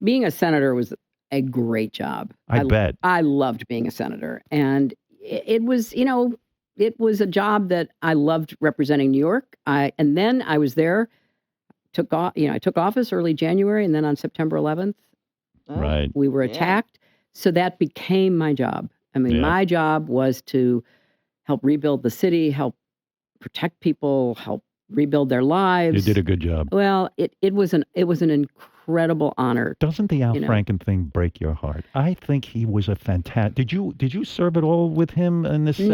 being a senator was a great job. I bet. I loved being a senator. And it was, it was a job that I loved representing New York. And then I was there, I took office early January, and then on September 11th, Right. we were attacked. So that became my job. I mean, my job was to help rebuild the city, help protect people, help rebuild their lives. You did a good job. Well, it was an incredible honor. Doesn't the Al Franken thing break your heart? I think he was a fantastic. Did you serve at all with him in the Senate?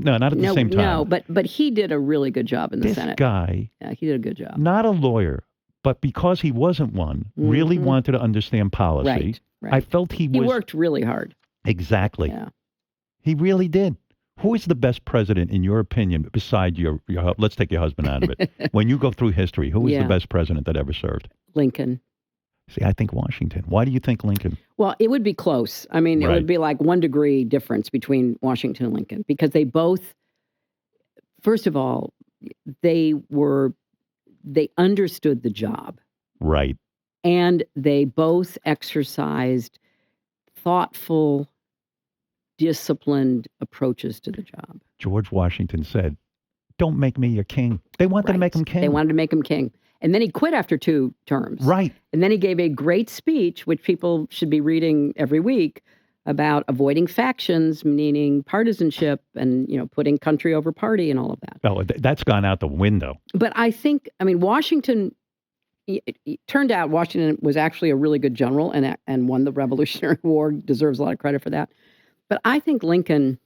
No, not at the same time. No, but he did a really good job in the Senate. This guy, he did a good job. Not a lawyer, but because he wasn't one, really wanted to understand policy. Right. I felt he worked really hard. Exactly. Yeah. He really did. Who is the best president, in your opinion, beside your let's take your husband out of it. When you go through history, who is the best president that ever served? Lincoln. See, I think Washington. Why do you think Lincoln? Well, it would be close. I mean, it would be like 1 degree difference between Washington and Lincoln, because they both, first of all, they understood the job. Right. And they both exercised thoughtful, disciplined approaches to the job. George Washington said, "Don't make me your king." They wanted to make him king. They wanted to make him king. And then he quit after 2 terms. Right. And then he gave a great speech, which people should be reading every week, about avoiding factions, meaning partisanship, and, putting country over party and all of that. Oh, that's gone out the window. But Washington, it turned out Washington was actually a really good general and won the Revolutionary War, deserves a lot of credit for that. But I think Lincoln,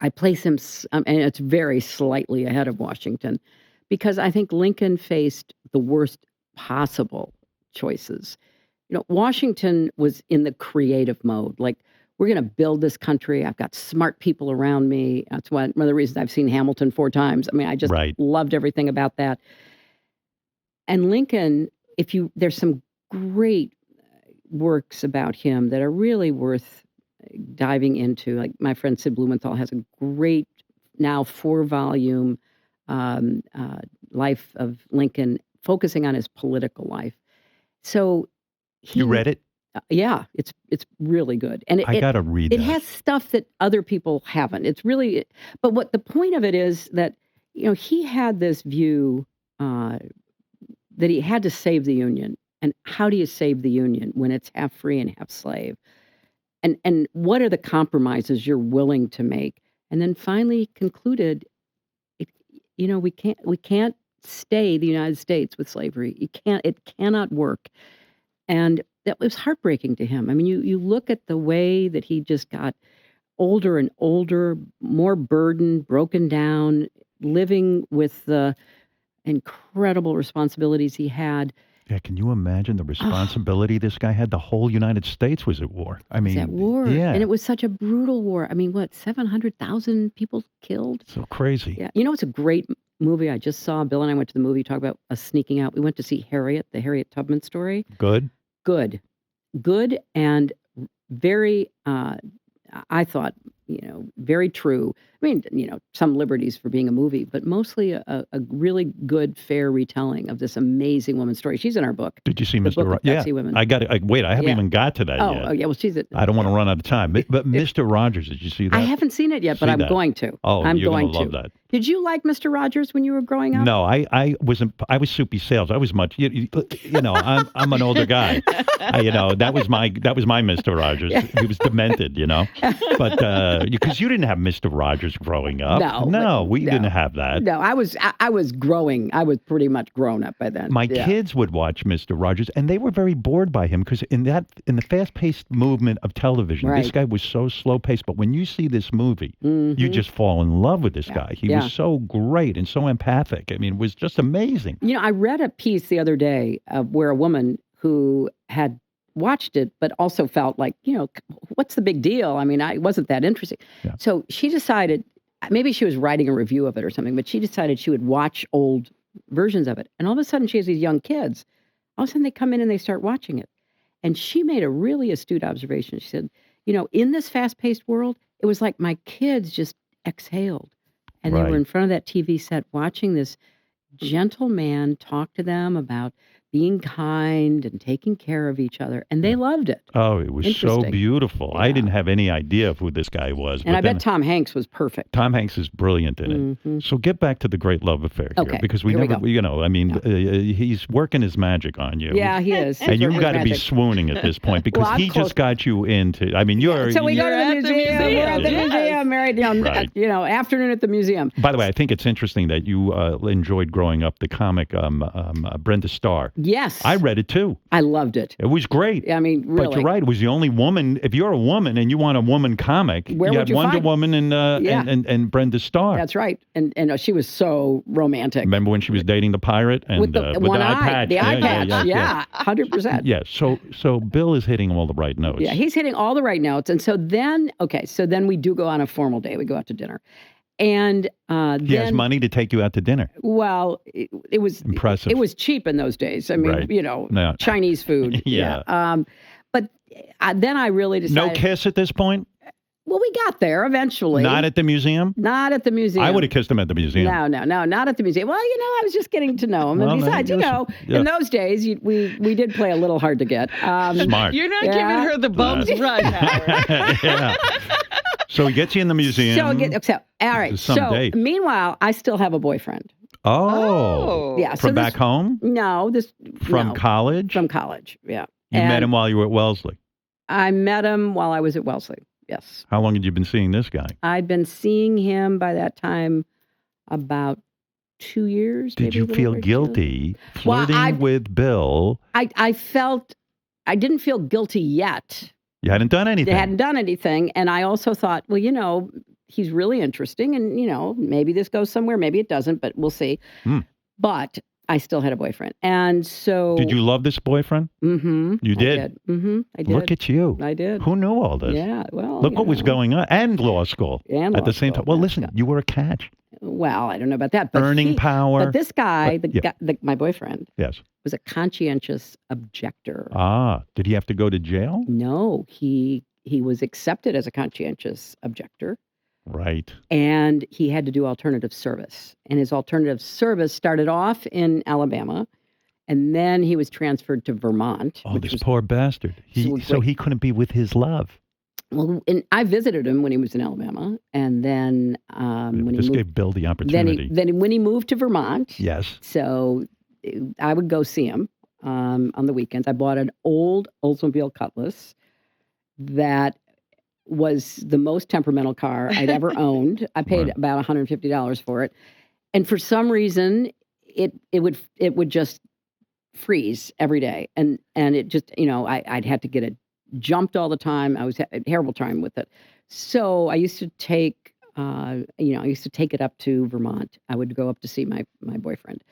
I place him, and it's very slightly ahead of Washington, because I think Lincoln faced the worst possible choices. Washington was in the creative mode. Like, we're going to build this country. I've got smart people around me. That's one of the reasons I've seen Hamilton 4 times. I mean, I just loved everything about that. And Lincoln, there's some great works about him that are really worth diving into. Like, my friend Sid Blumenthal has a great, now 4-volume life of Lincoln, focusing on his political life. So you read it? Yeah, it's really good. And I got to read it. It has stuff that other people haven't. It's really, but what the point of it is that, he had this view that he had to save the Union. And how do you save the Union when it's half free and half slave? And what are the compromises you're willing to make? And then finally concluded, we can't stay the United States with slavery. It cannot work. And that was heartbreaking to him. I mean, you look at the way that he just got older and older, more burdened, broken down, living with the incredible responsibilities he had. Yeah, can you imagine the responsibility this guy had? The whole United States was at war. I mean, at war. Yeah. And it was such a brutal war. I mean, 700,000 people killed? So crazy. Yeah. It's a great movie I just saw. Bill and I went to the movie, talk about us sneaking out. We went to see Harriet, the Harriet Tubman story. Good, and very, I thought, very true. I mean, some liberties for being a movie, but mostly a really good, fair retelling of this amazing woman's story. She's in our book. Did you see Mr. Rogers? Yeah, Women. I got it. Wait, I haven't even got to that yet. Oh, yeah. Well, she's it. I don't want to run out of time. But Mr. Rogers, did you see that? I haven't seen it yet, but I'm going to. Oh, I'm you're going to love that. Did you like Mr. Rogers when you were growing up? No, I was Soupy Sales. I was much. I'm an older guy. That was my Mr. Rogers. He was demented. But because you didn't have Mr. Rogers growing up. No, we didn't have that. No, I was growing. I was pretty much grown up by then. My kids would watch Mr. Rogers, and they were very bored by him because in the fast-paced movement of television, this guy was so slow-paced. But when you see this movie, you just fall in love with this guy. He was so great and so empathic. I mean, it was just amazing. I read a piece the other day where a woman who had watched it, but also felt like, what's the big deal? I mean, it wasn't that interesting. Yeah. So she decided, maybe she was writing a review of it or something, but she decided she would watch old versions of it. And all of a sudden she has these young kids. All of a sudden they come in and they start watching it. And she made a really astute observation. She said, in this fast-paced world, it was like my kids just exhaled. And they were in front of that TV set watching this gentle man talk to them about being kind and taking care of each other, and they loved it. Oh, it was so beautiful. Yeah. I didn't have any idea of who this guy was. And I bet Tom Hanks was perfect. Tom Hanks is brilliant in it. So get back to the great love affair here, because we never, he's working his magic on you. Yeah, he is. And you've got to be swooning at this point because he just got you into, you're... So we go to the museum. We're at the museum, married, afternoon at the museum. By the way, I think it's interesting that you enjoyed growing up the comic Brenda Starr. Yes. I read it too. I loved it. It was great. I mean, really. But you're right. It was the only woman. If you're a woman and you want a woman comic, you had Wonder Woman and Brenda Starr. That's right. And she was so romantic. Remember when she was dating the pirate? And, with the eye patch. The eye patch. Yeah, 100%. Yeah. So Bill is hitting all the right notes. Yeah, he's hitting all the right notes. And so then we do go on a formal date. We go out to dinner. And he has money to take you out to dinner. Well, it was impressive. It was cheap in those days. I mean, Chinese food. Yeah. But then I really decided. No kiss at this point? Well, we got there eventually. Not at the museum? Not at the museum. I would have kissed him at the museum. No, not at the museum. Well, I was just getting to know him. Well, and besides, in those days, we did play a little hard to get. Smart. You're not giving her the bums run now. Yeah. So he gets you in the museum. All right. So meanwhile, I still have a boyfriend. Oh. Yeah. From back home? No. From college? From college, yeah. You met him while you were at Wellesley? I met him while I was at Wellesley, yes. How long had you been seeing this guy? I'd been seeing him by that time about 2 years. Did you feel guilty flirting with Bill? I didn't feel guilty yet. You hadn't done anything. They hadn't done anything. And I also thought, well, he's really interesting. And, maybe this goes somewhere. Maybe it doesn't, but we'll see. But I still had a boyfriend. And so. Did you love this boyfriend? Mm-hmm. You did? I did. Mm-hmm. I did. Look at you. I did. Who knew all this? Yeah, well. Look what was going on. And law school. And at the same time. Well, listen, you were a catch. Well, I don't know about that. But earning power. But this guy, my boyfriend. Yes. Was a conscientious objector. Ah, did he have to go to jail? No, he was accepted as a conscientious objector. Right. And he had to do alternative service. And his alternative service started off in Alabama, and then he was transferred to Vermont. Oh, this poor bastard. So he couldn't be with his love. Well, and I visited him when he was in Alabama, and then when this gave Bill the opportunity. Then when he moved to Vermont. Yes. So I would go see him on the weekends. I bought an old Oldsmobile Cutlass that was the most temperamental car I'd ever owned. I paid about $150 for it, and for some reason, it would just freeze every day, and it just I'd have to get it jumped all the time. I was having a terrible time with it, so I used to take it up to Vermont. I would go up to see my boyfriend.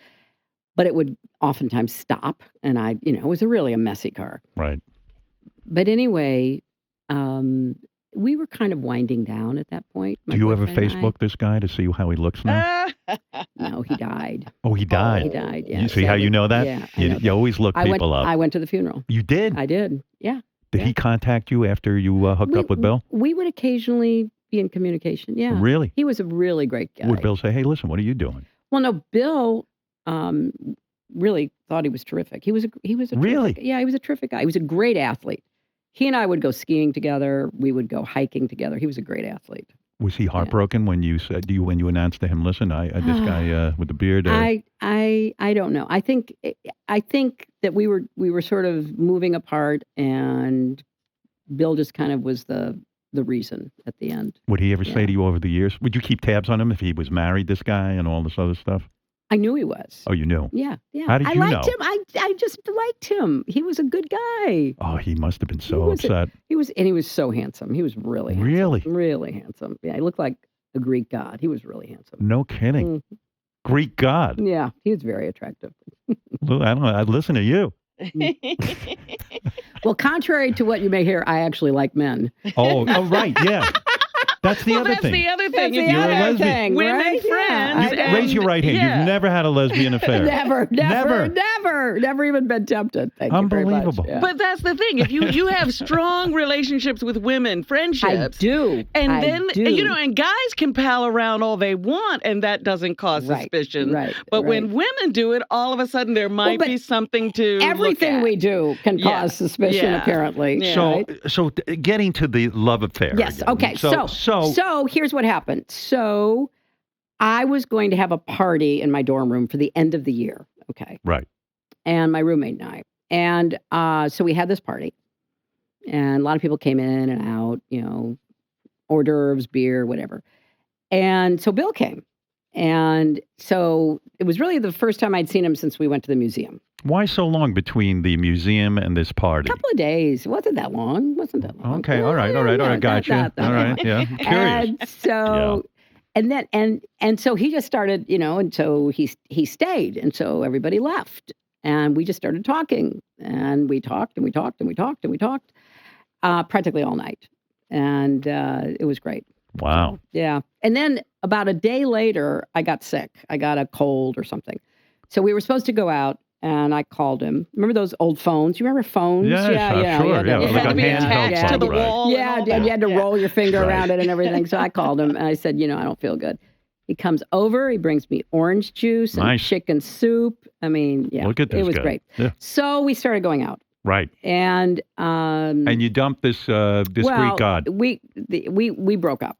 But it would oftentimes stop, and it was really a messy car. Right. But anyway, we were kind of winding down at that point. Do you ever Facebook this guy to see how he looks now? No, he died. Oh, he died? He died, yeah. You see how you know that? Yeah. You always look people up. I went to the funeral. You did? I did, yeah. Did he contact you after you hooked up with Bill? We would occasionally be in communication, yeah. Really? He was a really great guy. Would Bill say, hey, listen, what are you doing? Well, no, Bill... really thought he was terrific. He was a really? Terrific, yeah, he was a terrific guy. He was a great athlete. He and I would go skiing together. We would go hiking together. He was a great athlete. Was he heartbroken when you said when you announced to him, listen, this guy with the beard? I don't know. I think that we were sort of moving apart, and Bill just kind of was the reason at the end. Would he ever say to you over the years? Would you keep tabs on him if he was married, this guy, and all this other stuff? I knew he was. Oh, you knew? Yeah. How did you know? I liked him. I just liked him. He was a good guy. Oh, he must have been so upset. He was so handsome. He was really handsome. Really handsome. Yeah, he looked like a Greek god. He was really handsome. No kidding. Mm-hmm. Greek god. Yeah, he was very attractive. Well, I don't know. I'd listen to you. Well, contrary to what you may hear, I actually like men. Oh, right, yeah. That's the other thing. That's the other thing. You're a lesbian. Women friends. Raise your right hand. You've never had a lesbian affair. Never. never even been tempted. Thank you very much. Unbelievable. Yeah. But that's the thing. If you have strong relationships with women, friendships. I do. And I then, do. and guys can pal around all they want, and that doesn't cause suspicion. Right. But when women do it, all of a sudden there might be something to everything look at. we do can cause suspicion, apparently. Yeah. So getting to the love affair. Yes. Again. Okay. So here's what happened. So I was going to have a party in my dorm room for the end of the year. Okay. Right. And my roommate and I. And so we had this party. And a lot of people came in and out, hors d'oeuvres, beer, whatever. And so Bill came. And so it was really the first time I'd seen him since we went to the museum. Why so long between the museum and this party? A couple of days. It wasn't that long. Okay. All right. Gotcha. All right. Yeah. I'm curious. And so... And then, and so he just started, and so he stayed. And so everybody left and we just started talking and we talked and we talked and we talked and we talked practically all night. And it was great. Wow. So, yeah. And then about a day later, I got sick. I got a cold or something. So we were supposed to go out. And I called him. Remember those old phones? You remember phones? Yeah, sure. You had to be attached to the wall. Yeah, and you had to roll your finger around it and everything. So I called him and I said, I don't feel good. He comes over. He brings me orange juice and chicken soup. I mean, Look at this it was guy. great. Yeah. So we started going out. Right. And you dumped this Greek god. We broke up.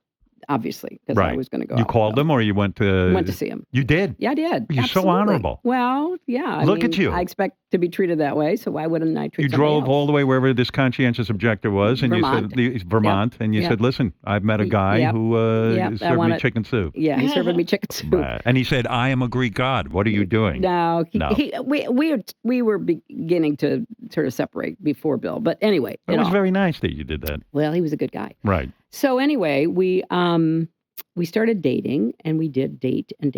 Obviously, because I was going to go. You called him, or you went to see him. You did. Yeah, I did. You're so honorable. Well, yeah. Look at you. I expect to be treated that way, so why wouldn't I treat? You drove all the way wherever this conscientious objector was, and Vermont. you said Vermont, and you said, "Listen, I've met a guy who served me chicken soup." Yeah, he served me chicken soup, and he said, "I am a Greek god. What are you doing?" No, we were beginning to sort of separate before Bill, but anyway, it was very nice that you did that. Well, he was a good guy, right? So anyway, we started dating, and we did date, and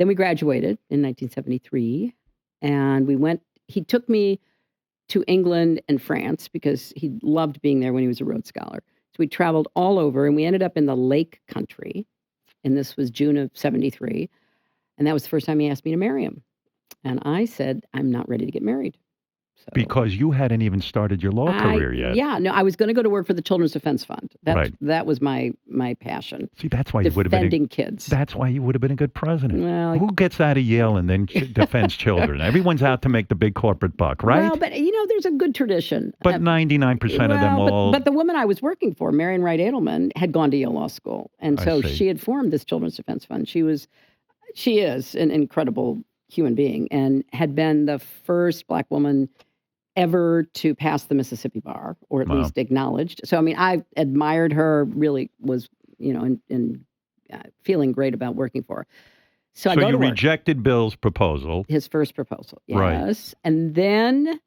then we graduated in 1973, and he took me to England and France because he loved being there when he was a Rhodes Scholar. So we traveled all over, and we ended up in the Lake Country, and this was June of 73, and that was the first time he asked me to marry him. And I said, I'm not ready to get married. So, because you hadn't even started your law career yet. Yeah, no, I was going to go to work for the Children's Defense Fund. That was my passion. See, that's why you would have been defending kids. That's why you would have been a good president. Well, who gets out of Yale and then defends children? Everyone's out to make the big corporate buck, right? Well, but there's a good tradition. But 99% of them all. But the woman I was working for, Marion Wright Edelman, had gone to Yale Law School, and so she had formed this Children's Defense Fund. She is an incredible human being, and had been the first Black woman ever to pass the Mississippi bar, or at least acknowledged. So, I mean, I admired her, really was, and feeling great about working for her. So I go to work. Rejected Bill's proposal. His first proposal, yes. Right. And then,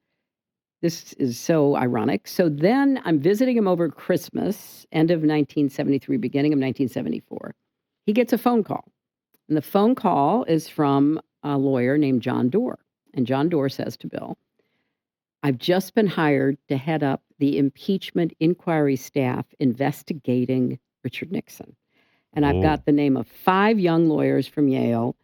this is so ironic, so then I'm visiting him over Christmas, end of 1973, beginning of 1974. He gets a phone call. And the phone call is from a lawyer named John Doerr. And John Doerr says to Bill, I've just been hired to head up the impeachment inquiry staff investigating Richard Nixon. And I've got the name of 5 young lawyers from Yale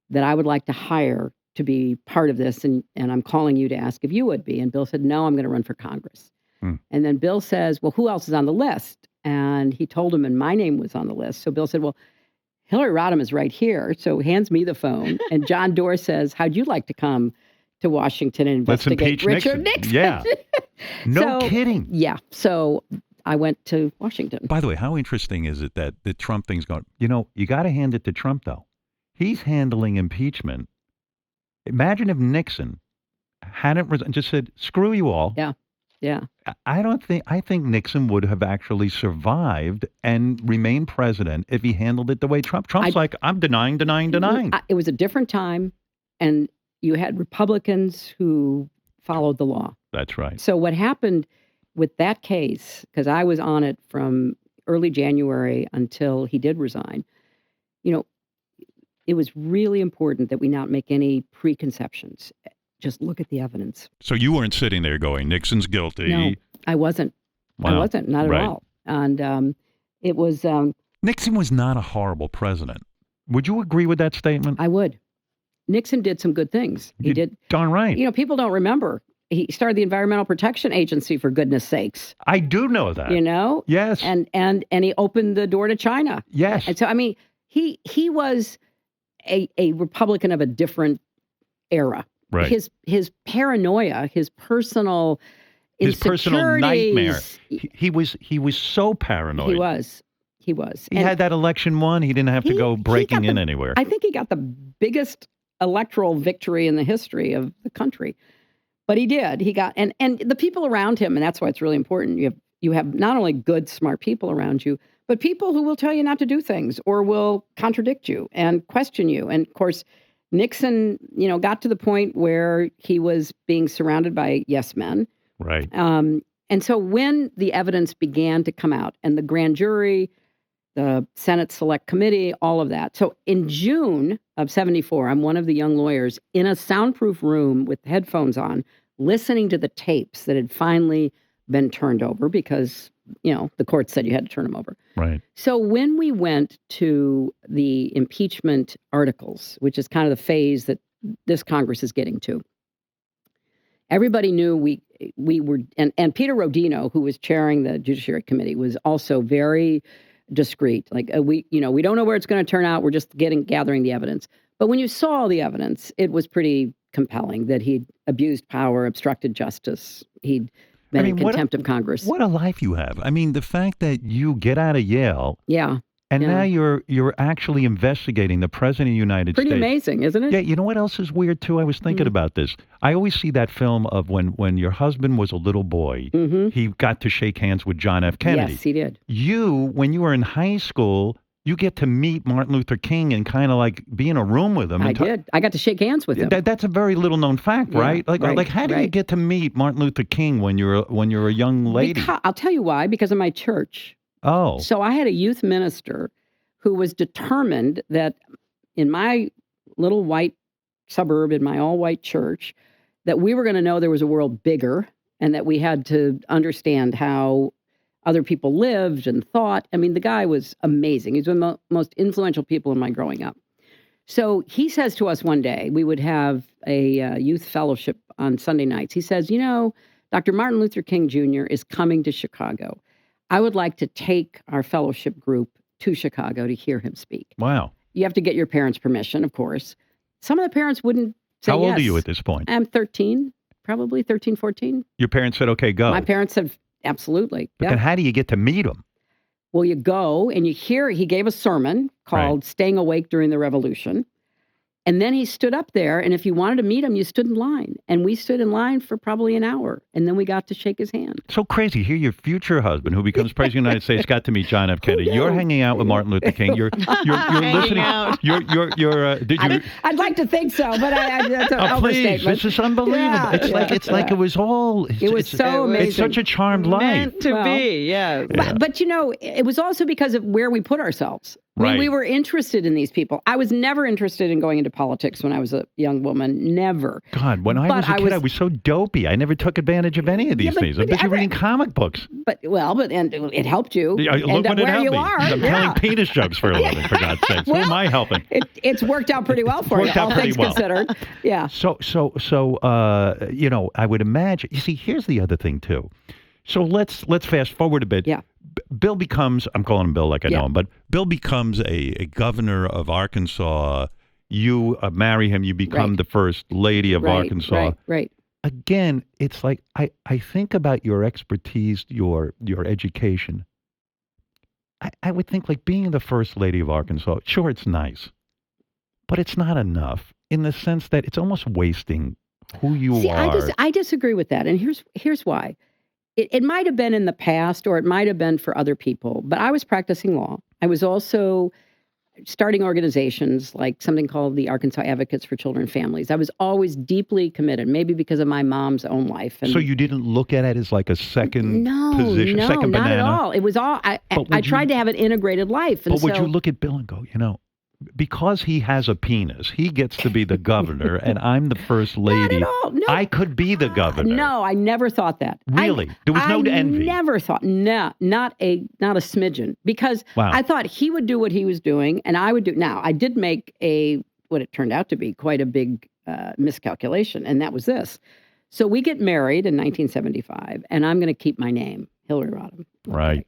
that I would like to hire to be part of this. And I'm calling you to ask if you would be. And Bill said, no, I'm going to run for Congress. And then Bill says, well, who else is on the list? And he told him, and my name was on the list. So Bill said, well, Hillary Rodham is right here. So hands me the phone. And John Doerr says, how'd you like to come to Washington and investigate Richard Nixon? Yeah. No kidding. Yeah. So I went to Washington. By the way, how interesting is it that the Trump thing's going? You got to hand it to Trump, though. He's handling impeachment. Imagine if Nixon hadn't just said, screw you all. Yeah. Yeah. I think Nixon would have actually survived and remained president if he handled it the way Trump's like, I'm denying. It was a different time, and you had Republicans who followed the law. That's right. So what happened with that case, because I was on it from early January until he did resign, it was really important that we not make any preconceptions. Just look at the evidence. So you weren't sitting there going, Nixon's guilty. No, I wasn't. Wow. I wasn't, not at all. And it was... Nixon was not a horrible president. Would you agree with that statement? I would. Nixon did some good things. He did. Darn right. You know, people don't remember. He started the Environmental Protection Agency, for goodness sakes. I do know that. You know? Yes. And he opened the door to China. Yes. And so, I mean, he was a Republican of a different era. Right. His paranoia, his personal nightmare. He was so paranoid. He was. He had that election won. He didn't have to go breaking in anywhere. I think he got the biggest electoral victory in the history of the country. But he did. He got and the people around him, and that's why it's really important. You have not only good, smart people around you, but people who will tell you not to do things or will contradict you and question you. And of course, Nixon, you know, got to the point where he was being surrounded by yes men. Right. And so when the evidence began to come out, and the grand jury, the Senate Select Committee, all of that. So in June of 74, I'm one of the young lawyers in a soundproof room with headphones on, listening to the tapes that had finally been turned over because, you know, the court said you had to turn them over. Right. So when we went to the impeachment articles, which is kind of the phase that this Congress is getting to, everybody knew we were, and Peter Rodino, who was chairing the Judiciary Committee, was also very discreet. Like we don't know where it's going to turn out. We're just gathering the evidence. But when you saw the evidence, it was pretty compelling that he'd abused power, obstructed justice. He'd been in contempt of Congress. What a life you have. I mean, the fact that you get out of Yale. Yeah. And now you're actually investigating the president of the United States. Pretty amazing, isn't it? Yeah, you know what else is weird, too? I was thinking about this. I always see that film of when your husband was a little boy, he got to shake hands with John F. Kennedy. Yes, he did. You, when you were in high school, you get to meet Martin Luther King and kind of like be in a room with him. I did. I got to shake hands with him. That's a very little known fact, right? Like how do you get to meet Martin Luther King when you're a young lady? I'll tell you why. Because of my church. Oh. So I had a youth minister who was determined that in my little white suburb, in my all-white church, that we were going to know there was a world bigger and that we had to understand how other people lived and thought. I mean, the guy was amazing. He's one of the most influential people in my growing up. So he says to us one day, we would have a youth fellowship on Sunday nights. He says, you know, Dr. Martin Luther King Jr. is coming to Chicago. I would like to take our fellowship group to Chicago to hear him speak. Wow. You have to get your parents' permission, of course. Some of the parents wouldn't say How old yes. are you at this point? I'm 13, probably 13, 14. Your parents said, okay, go. My parents said, absolutely. But then how do you get to meet him? Well, you go and you hear, he gave a sermon called Staying Awake During the Revolution. And then he stood up there, and if you wanted to meet him, you stood in line. And we stood in line for probably an hour, and then we got to shake his hand. So crazy. Here, your future husband, who becomes president of the United States, got to meet John F. Kennedy. You're hanging out with Martin Luther King. You're listening. I'd like to think so, but that's an overstatement. Please, this is unbelievable. Yeah, it's like it was all. It was so amazing. It's such a charmed life. Meant to be, yeah. But you know, it was also because of where we put ourselves. I mean, we were interested in these people. I was never interested in going into politics when I was a young woman. Never. God, when I was a kid, I was so dopey. I never took advantage of any of these things. I'm busy reading comic books. But it helped you. Look what it helped me. I'm telling penis jokes for a living, for God's sakes. Who am I helping? It's worked out pretty well for you, all things considered. Yeah. So, you know, I would imagine. You see, here's the other thing too. So let's fast forward a bit. Yeah. Bill becomes, I'm calling him Bill like I know him, but Bill becomes a governor of Arkansas. You marry him, you become the first lady of Arkansas. Right. Again, it's like, I think about your expertise, your education. I would think like being the first lady of Arkansas, sure, it's nice, but it's not enough in the sense that it's almost wasting who you are. I disagree with that. And here's why. It might have been in the past, or it might have been for other people, but I was practicing law. I was also starting organizations like something called the Arkansas Advocates for Children and Families. I was always deeply committed, maybe because of my mom's own life. And so you didn't look at it as like a second position, second banana? Not at all. It was all, I tried to have an integrated life. And but would you look at Bill and go, you know, because he has a penis, he gets to be the governor, and I'm the first lady. Not at all. No. I could be the governor. No, I never thought that. Really? There was no envy? I never thought, not a smidgen, because I thought he would do what he was doing, and I would do. Now, I did make a what it turned out to be quite a big miscalculation, and that was this. So we get married in 1975, and I'm going to keep my name, Hillary Rodham. Okay. Right.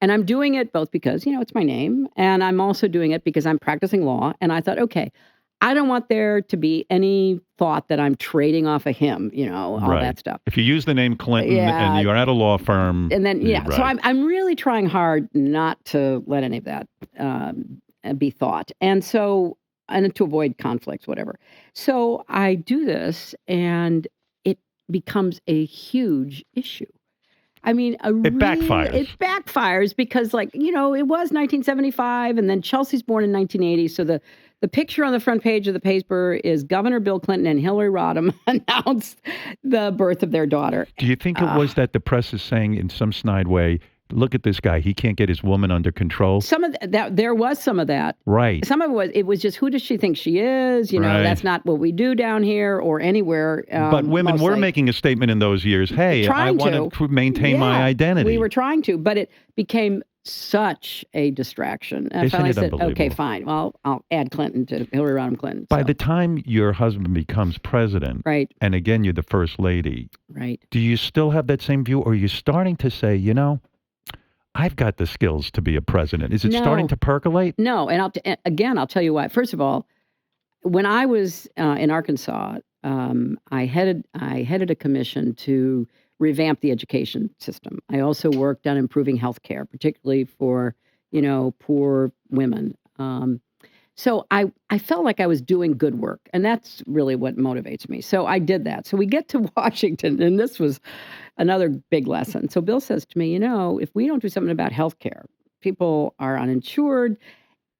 And I'm doing it both because, it's my name, and I'm also doing it because I'm practicing law. And I thought, okay, I don't want there to be any thought that I'm trading off of him, all that stuff. If you use the name Clinton and you're at a law firm. And then, so I'm really trying hard not to let any of that be thought. And to avoid conflicts, whatever. So I do this, and it becomes a huge issue. I mean, it backfires. It backfires because, it was 1975, and then Chelsea's born in 1980. So the picture on the front page of the paper is Governor Bill Clinton and Hillary Rodham announced the birth of their daughter. Do you think it was that the press is saying in some snide way, look at this guy, he can't get his woman under control? Some of that, there was some of that. Right. Some of it was just, who does she think she is? That's not what we do down here or anywhere. But women were making a statement in those years. Hey, I want to maintain my identity. We were trying to, but it became such a distraction. And Isn't I it said, unbelievable? okay, fine. Well, I'll add Clinton to Hillary Rodham Clinton. By the time your husband becomes president, right, and again, you're the first lady, right, do you still have that same view, or are you starting to say, I've got the skills to be a president? Is it starting to percolate? No, and I'll tell you why. First of all, when I was in Arkansas, I headed a commission to revamp the education system. I also worked on improving health care, particularly for poor women. So I felt like I was doing good work, and that's really what motivates me. So I did that. So we get to Washington, and this was another big lesson. So Bill says to me, if we don't do something about health care, people are uninsured,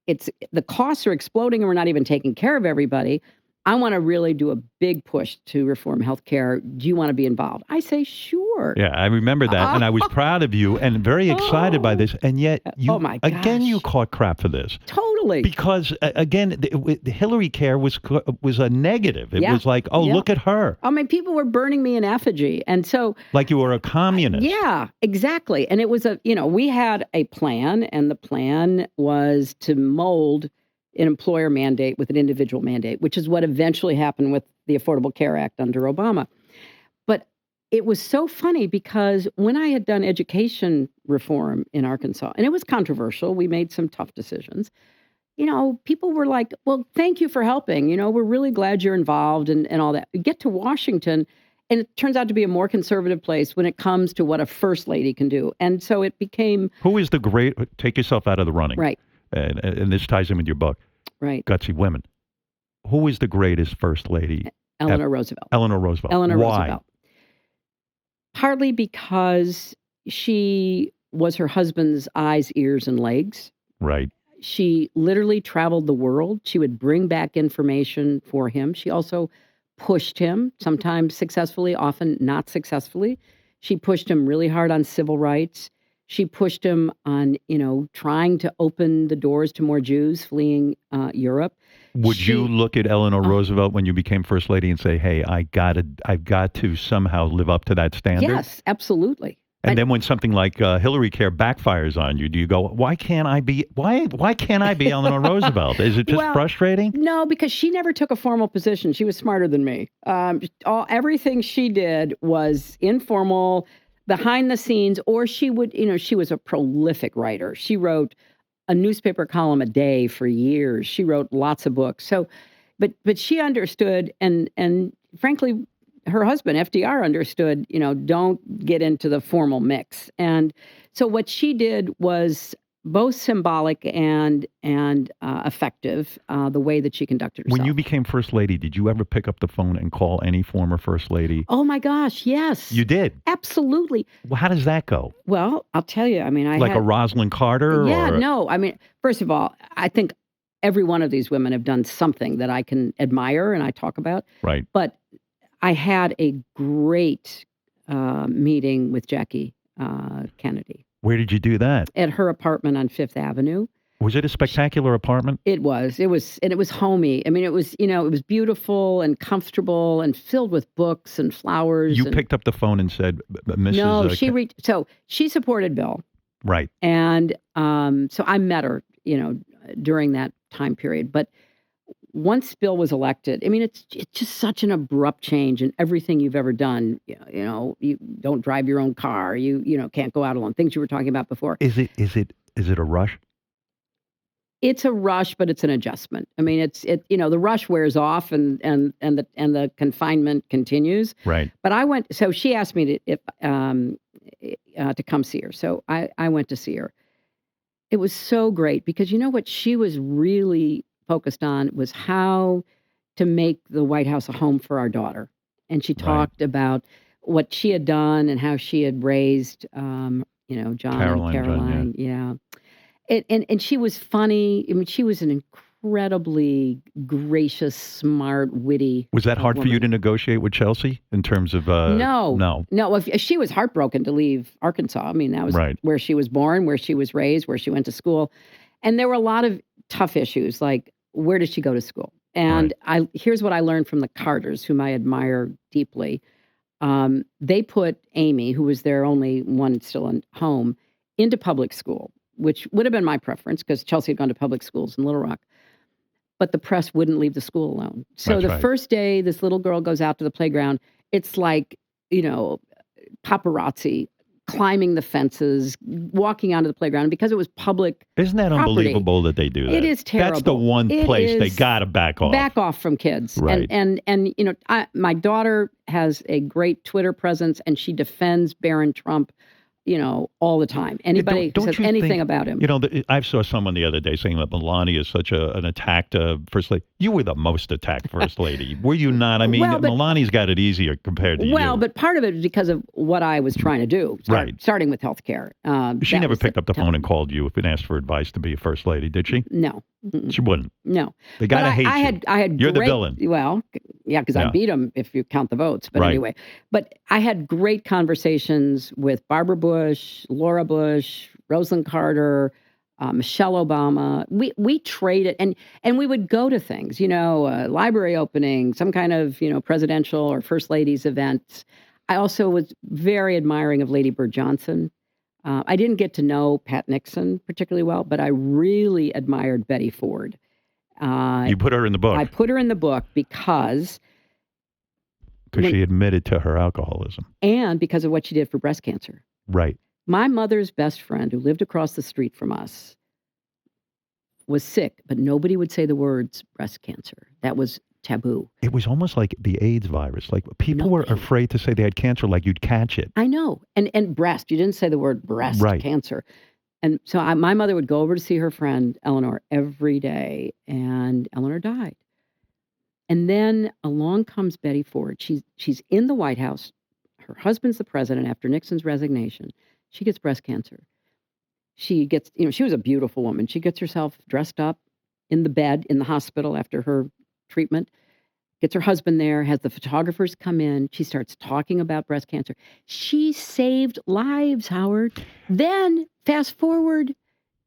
the costs are exploding, and we're not even taking care of everybody. I want to really do a big push to reform healthcare. Do you want to be involved? I say, sure. Yeah, I remember that, and I was proud of you and very excited by this. And yet, you you caught crap for this. Totally. Because again, the Hillary care was a negative. It was like, look at her. I mean, people were burning me in effigy, and so like you were a communist. Yeah, exactly. And it was we had a plan, and the plan was to mold an employer mandate with an individual mandate, which is what eventually happened with the Affordable Care Act under Obama. But it was so funny because when I had done education reform in Arkansas, and it was controversial, we made some tough decisions, people were like, well, thank you for helping. We're really glad you're involved and all that. You get to Washington, and it turns out to be a more conservative place when it comes to what a first lady can do. And so it became... Who is the great... Take yourself out of the running. Right. And this ties in with your book. Right. Gutsy Women. Who is the greatest first lady? Eleanor Roosevelt. Eleanor Roosevelt. Eleanor Why? Roosevelt. Partly because she was her husband's eyes, ears, and legs. Right. She literally traveled the world. She would bring back information for him. She also pushed him, sometimes successfully, often not successfully. She pushed him really hard on civil rights. She pushed him on, trying to open the doors to more Jews fleeing Europe. Would you look at Eleanor Roosevelt when you became first lady and say, "Hey, I've got to somehow live up to that standard"? Yes, absolutely. And then when something like Hillary Care backfires on you, do you go, "Why can't I be Eleanor Roosevelt"? Is it just frustrating? No, because she never took a formal position. She was smarter than me. Everything she did was informal, behind the scenes, or she would, she was a prolific writer. She wrote a newspaper column a day for years. She wrote lots of books. So, but she understood, and frankly, her husband, FDR, understood, don't get into the formal mix. And so what she did was both symbolic and effective, the way that she conducted herself. When you became first lady, did you ever pick up the phone and call any former first lady? Oh my gosh, yes. You did? Absolutely. Well, how does that go? Well, I'll tell you, a Rosalind Carter? Yeah, no. First of all, I think every one of these women have done something that I can admire and I talk about. Right. But I had a great meeting with Jackie Kennedy. Where did you do that? At her apartment on Fifth Avenue. Was it a spectacular apartment? It was, and it was homey. It was, it was beautiful and comfortable and filled with books and flowers. You picked up the phone and said, Mrs. No, so she supported Bill. Right. And so I met her, during that time period. But once Bill was elected, I mean, it's just such an abrupt change in everything you've ever done. You don't drive your own car. You can't go out alone. Things you were talking about before. Is it a rush? It's a rush, but it's an adjustment. I mean, the rush wears off and the confinement continues. Right. But so she asked me to come see her. So I went to see her. It was so great because what she was really focused on was how to make the White House a home for our daughter. And she talked about what she had done and how she had raised, John and Caroline. Yeah. And she was funny. I mean, she was an incredibly gracious, smart, witty. Was that hard woman. For you to negotiate with Chelsea in terms of? No. If she was heartbroken to leave Arkansas. I mean, that was where she was born, where she was raised, where she went to school. And there were a lot of tough issues, like where did she go to school? And here's what I learned from the Carters, whom I admire deeply. They put Amy, who was their only one still at home, into public school, which would have been my preference because Chelsea had gone to public schools in Little Rock. But the press wouldn't leave the school alone. So the first day this little girl goes out to the playground, it's like, paparazzi climbing the fences, walking onto the playground because it was public. Isn't that property. Unbelievable that they do that? It is terrible. That's the one place they got to back off. Back off from kids. Right. And my daughter has a great Twitter presence and she defends Barron Trump, all the time. Anybody who says anything about him. I saw someone the other day saying that Melania is such an attacked First Lady. You were the most attacked First Lady. Were you not? I mean, Melania's got it easier compared to you. Well, but part of it is because of what I was trying to do, starting with health care. She never picked up the phone and called you and asked for advice to be a First Lady, did she? No. She wouldn't. No. They got to hate you. I had You're the villain. Well, yeah, because I beat him if you count the votes. But anyway, I had great conversations with Barbara Bush, Laura Bush, Rosalind Carter, Michelle Obama. We traded and we would go to things, library opening, some kind of, presidential or first ladies events. I also was very admiring of Lady Bird Johnson. I didn't get to know Pat Nixon particularly well, but I really admired Betty Ford. You put her in the book. I put her in the book because she admitted to her alcoholism. And because of what she did for breast cancer. Right. My mother's best friend, who lived across the street from us, was sick, but nobody would say the words breast cancer. That was taboo. It was almost like the AIDS virus. Like people were afraid to say they had cancer, like you'd catch it. I know. And breast. You didn't say the word breast cancer. And so my mother would go over to see her friend, Eleanor, every day. And Eleanor died. And then along comes Betty Ford. She's in the White House. Her husband's the president after Nixon's resignation. She gets breast cancer. She gets, she was a beautiful woman. She gets herself dressed up in the bed in the hospital after her treatment, gets her husband there, has the photographers come in. She starts talking about breast cancer. She saved lives, Howard. Then fast forward,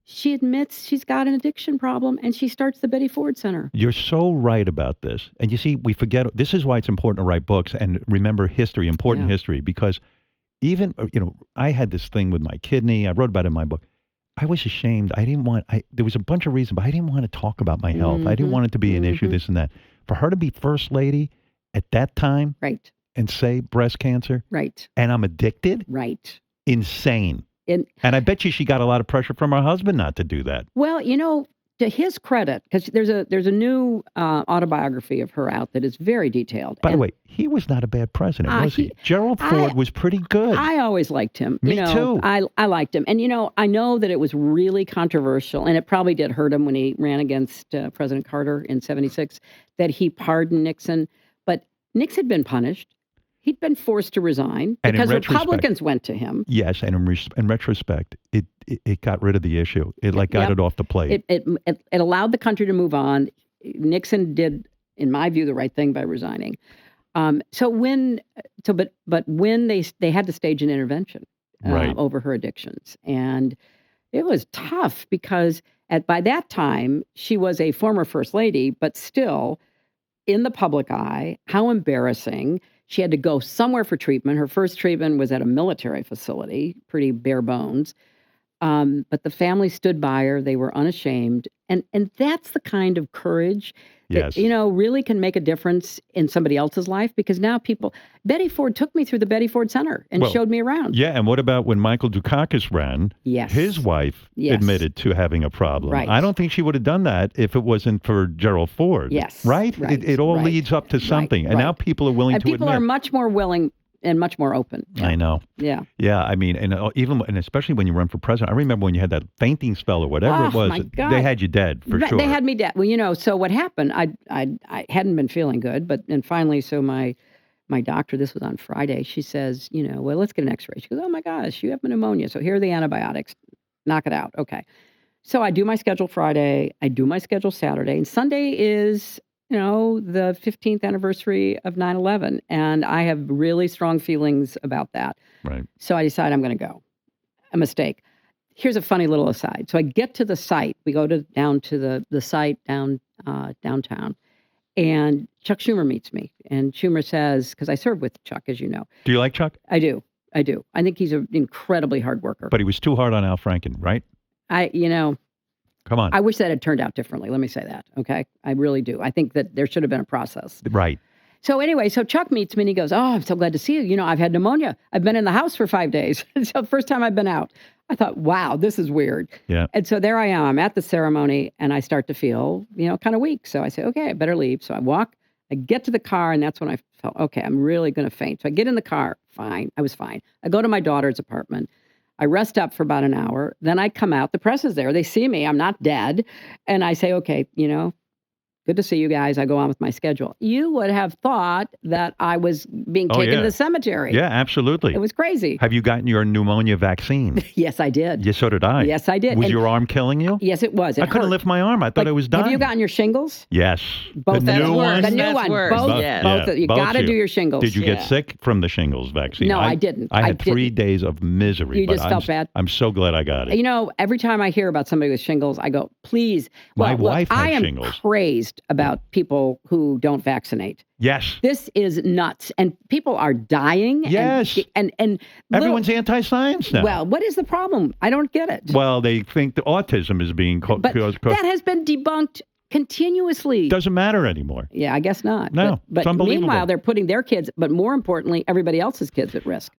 she admits she's got an addiction problem and she starts the Betty Ford Center. You're so right about this. And you see, we forget, this is why it's important to write books and remember history, important history, because even, I had this thing with my kidney. I wrote about it in my book. I was ashamed. There was a bunch of reasons, but I didn't want to talk about my health. I didn't want it to be an issue, this and that. For her to be First Lady at that time and say breast cancer and I'm addicted, insane. And I bet you she got a lot of pressure from her husband not to do that. Well, to his credit, because there's a new autobiography of her out that is very detailed. By the way, he was not a bad president, was he? Gerald Ford was pretty good. I always liked him. Me too. I liked him. And, I know that it was really controversial, and it probably did hurt him when he ran against President Carter in 1976, that he pardoned Nixon. But Nixon had been punished. He'd been forced to resign because Republicans went to him. Yes, and in retrospect, it got rid of the issue. It got it off the plate. It allowed the country to move on. Nixon did, in my view, the right thing by resigning. But when they had to stage an intervention over her addictions, and it was tough because by that time she was a former First Lady, but still in the public eye. How embarrassing. She had to go somewhere for treatment. Her first treatment was at a military facility, pretty bare bones. But the family stood by her. They were unashamed. And that's the kind of courage that, really can make a difference in somebody else's life, because now Betty Ford took me through the Betty Ford Center and showed me around. Yeah, and what about when Michael Dukakis ran? Yes. His wife admitted to having a problem. Right. I don't think she would have done that if it wasn't for Gerald Ford. Yes. Right? It all leads up to something. And now people are willing to admit. People are much more willing and much more open. I know. Yeah. Yeah, I mean, and especially when you run for president. I remember when you had that fainting spell or whatever it was. My God. They had you dead for sure. They had me dead. Well, so what happened? I hadn't been feeling good, and finally, so my doctor, this was on Friday, she says, well, let's get an X-ray. She goes, oh my gosh, you have pneumonia. So here are the antibiotics. Knock it out. Okay. So I do my schedule Friday. I do my schedule Saturday, and Sunday is the 15th anniversary of 9/11, and I have really strong feelings about that. Right. So I decide I'm going to go. A mistake. Here's a funny little aside. So I get to the site. We go down to the site downtown, and Chuck Schumer meets me. And Schumer says, because I served with Chuck, as you know. Do you like Chuck? I do. I think he's an incredibly hard worker. But he was too hard on Al Franken, right? Come on. I wish that had turned out differently. Let me say that. Okay. I really do. I think that there should have been a process. Right. So anyway, Chuck meets me and he goes, oh, I'm so glad to see you. I've had pneumonia. I've been in the house for 5 days. So the first time I've been out. I thought, wow, this is weird. Yeah. And so there I am. I'm at the ceremony and I start to feel, kind of weak. So I say, okay, I better leave. So I get to the car, and that's when I felt, okay, I'm really going to faint. So I get in the car. Fine. I was fine. I go to my daughter's apartment. I rest up for about an hour. Then I come out. The press is there. They see me. I'm not dead. And I say, okay, good to see you guys. I go on with my schedule. You would have thought that I was being taken to the cemetery. Yeah, absolutely. It was crazy. Have you gotten your pneumonia vaccine? Yes, I did. Yes, so did I. Yes, I did. Was your arm killing you? Yes, it was. I couldn't lift my arm. I thought I was dying. Have you gotten your shingles? Yes. Both. The new one? The new one. Both. You got to do your shingles. Did you get sick from the shingles vaccine? No, I didn't. I had 3 days of misery. You just felt bad? I'm so glad I got it. Every time I hear about somebody with shingles, I go, please. My wife had shingles. I am crazed about people who don't vaccinate. Yes. This is nuts. And people are dying. Yes. And everyone's anti-science now. Well, what is the problem? I don't get it. Well, they think the autism is being caused. But that has been debunked continuously. Doesn't matter anymore. Yeah, I guess not. No, but it's unbelievable. Meanwhile, they're putting their kids, but more importantly, everybody else's kids at risk.